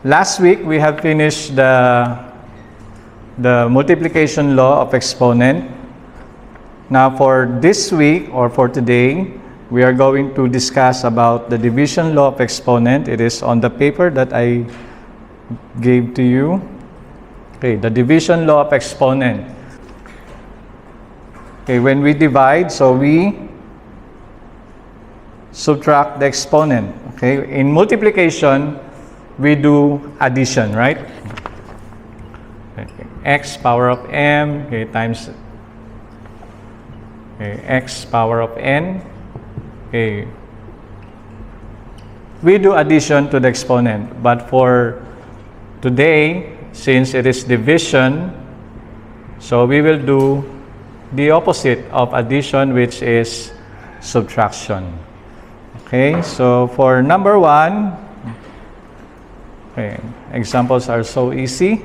Last week we have finished the multiplication law of exponent. Now for this week or for today, we are going to discuss about the division law of exponent. It is on the paper that I gave to you. Okay, the division law of exponent. Okay, when we divide, so we subtract the exponent. Okay, in multiplication, we do addition, right? Okay. X power of m, okay, times x power of n. Okay. We do addition to the exponent, but for today, since it is division, so we will do the opposite of addition, which is subtraction. Okay, so for number 1, okay, examples are so easy.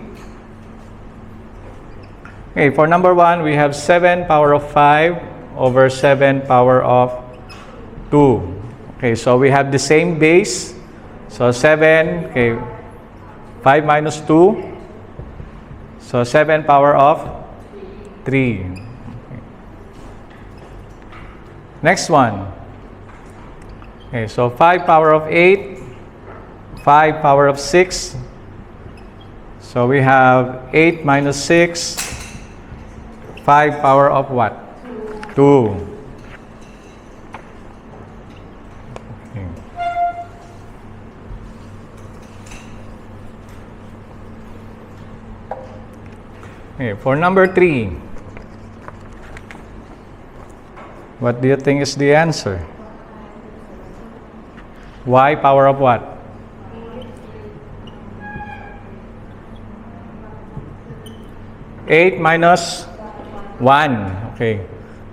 Okay, for number 1, we have 7 power of 5 over 7 power of 2. Okay, so we have the same base. So 7, okay, 5 minus 2. So 7 power of 3. Okay. Next one. Okay, so 5 power of 8, 5 power of 6. So we have 8 minus 6, 5 power of what? 2. Okay. Okay, for number 3, what do you think is the answer? Y power of what? 8 minus 1. Okay.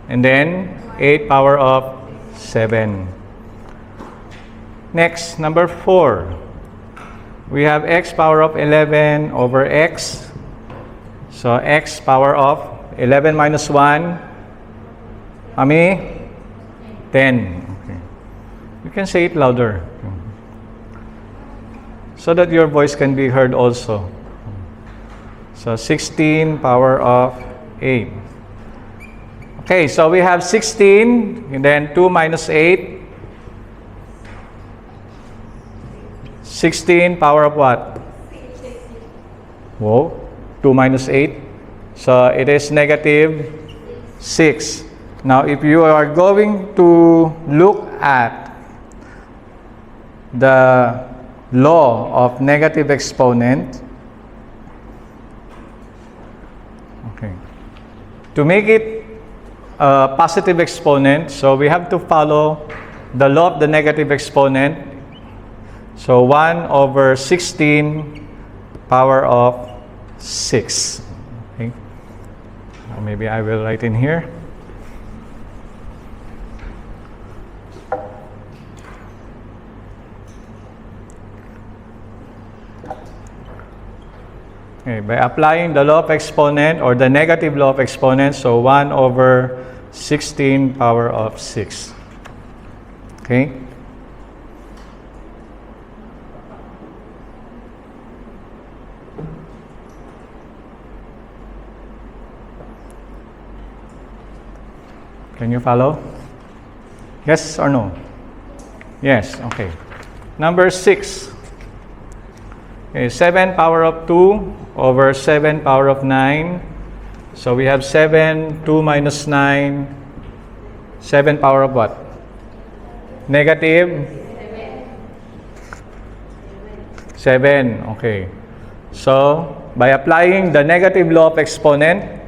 And then 8 power of 7. Next, number 4. We have x power of 11 over x. So x power of 11 minus 1. How many? 10. Okay. You can say it louder, so that your voice can be heard also. So 16 power of 8. Okay, so we have 16, and then 2 minus 8. 16 power of what? Whoa, 2 minus 8. So it is negative 6. Now if you are going to look at the law of negative exponent, okay, to make it a positive exponent, so we have to follow the law of the negative exponent. So 1 over 16 power of 6. Okay. Maybe I will write in here. Okay, by applying the law of exponent or the negative law of exponent, so 1 over 16 power of 6. Okay? Can you follow? Yes or no? Yes, okay. Number 6. Okay, 7 power of 2 over 7 power of 9. So we have 7, 2 minus 9, 7 power of what? Negative? 7. Okay. So, by applying the negative law of exponent,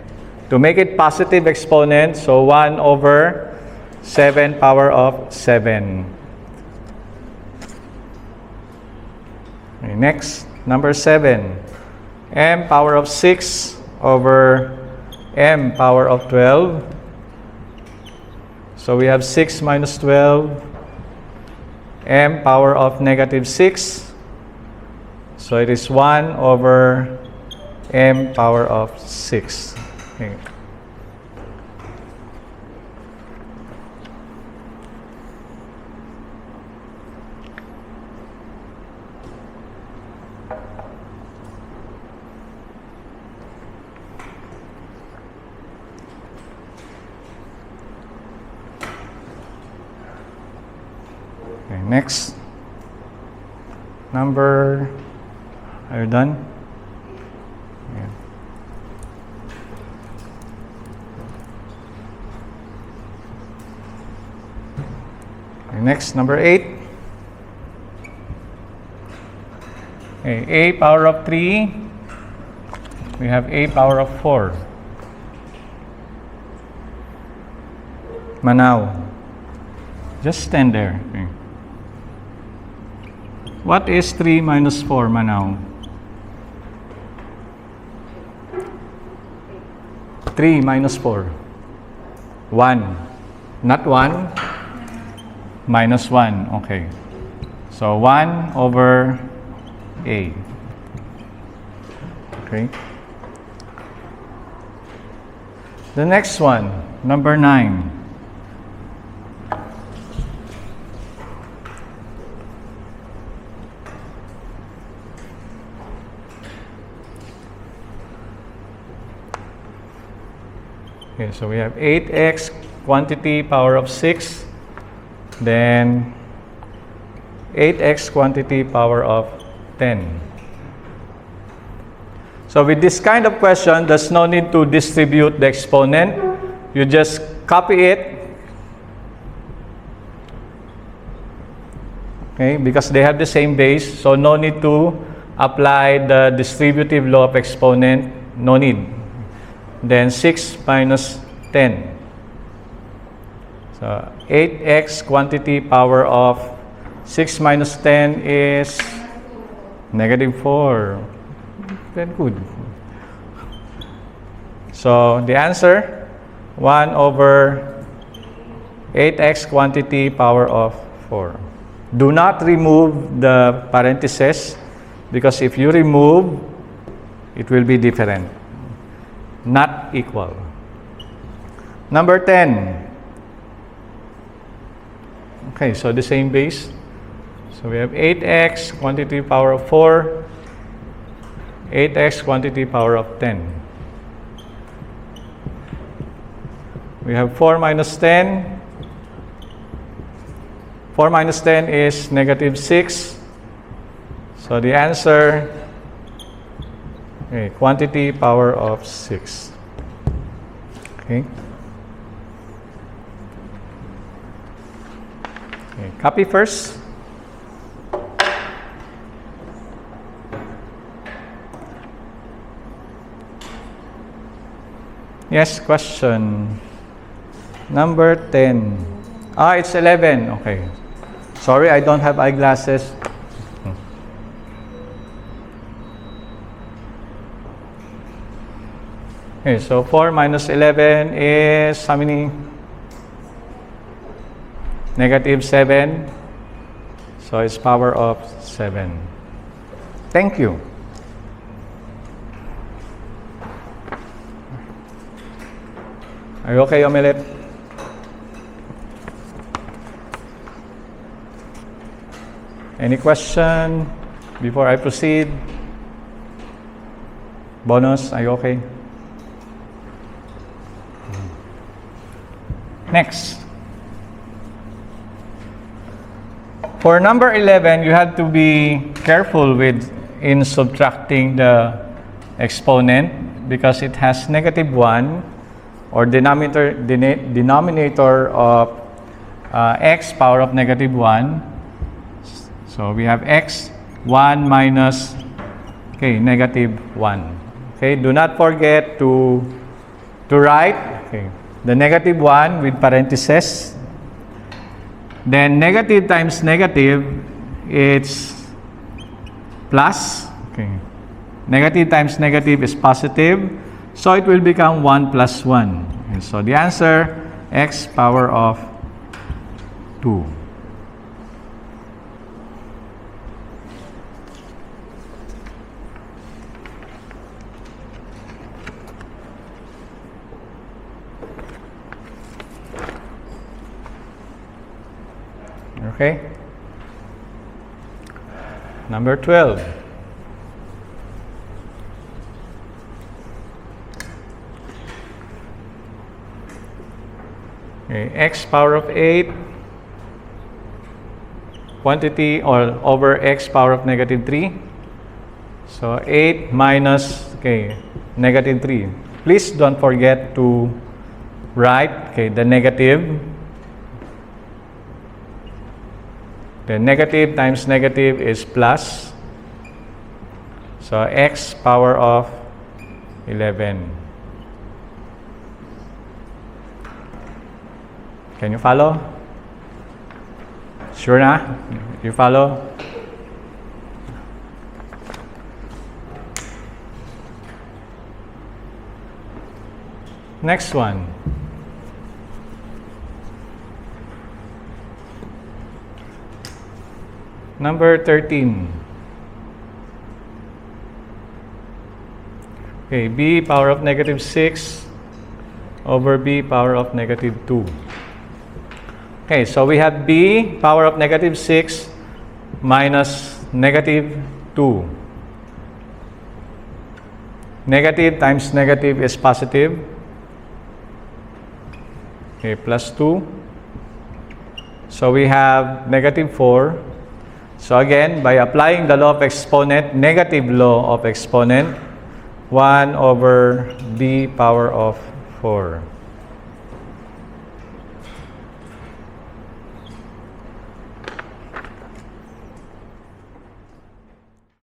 to make it positive exponent, so 1 over 7 power of 7. Okay, next. Number 7, m power of 6 over m power of 12. So we have 6 minus 12, m power of negative 6. So it is 1 over m power of 6. Okay. Okay, next. Number, are you done? Yeah. Okay, next, number 8. Okay, a power of 3. We have a power of 4. Manao. Just stand there. Okay. What is 3 minus 4, Manao? 3 minus 4. 1. Not 1. Minus 1. Okay. So 1 over A. Okay. The next one, number 9. Okay, so we have 8x quantity power of 6, then 8x quantity power of 10. So with this kind of question, there's no need to distribute the exponent. You just copy it. Okay, because they have the same base, so no need to apply the distributive law of exponent. No need. Then 6 minus 10. So 8x quantity power of 6 minus 10 is negative 4. Very good. So the answer, 1 over 8x quantity power of 4. Do not remove the parentheses, because if you remove, it will be different. Not equal. Number 10. Okay, so the same base. So we have 8x quantity power of 4, 8x quantity power of 10. We have 4 minus 10. 4 minus 10 is negative 6. So the answer, okay, quantity power of 6. Okay. Okay, copy first. Yes, question. Number 10. It's 11. Okay. Sorry, I don't have eyeglasses. Okay, so 4 minus 11 is how many? Negative 7. So it's power of 7. Thank you. Are you okay, Omelette? Any question before I proceed? Bonus, are you okay? Next. For number 11, you have to be careful in subtracting the exponent because it has negative 1 or denominator of x power of negative 1. So we have x 1 minus negative 1. Okay, do not forget to write the negative 1 with parentheses. Then negative times negative, it's plus. Okay. Negative times negative is positive. So it will become 1 plus 1. Okay, so the answer, x power of 2. Okay. Number 12. Okay, x power of 8 quantity or over x power of negative 3. So 8 minus, okay, negative 3. Please don't forget to write, okay, the negative. The negative times negative is plus. So x power of 11. Can you follow? Sure na? You follow? Next one. Number 13. Okay, b power of negative 6 over b power of negative 2. Okay, so we have b power of negative 6 minus negative 2. Negative times negative is positive. Okay, plus 2. So we have negative 4. So again, by applying the law of exponent, negative law of exponent, 1 over b power of 4.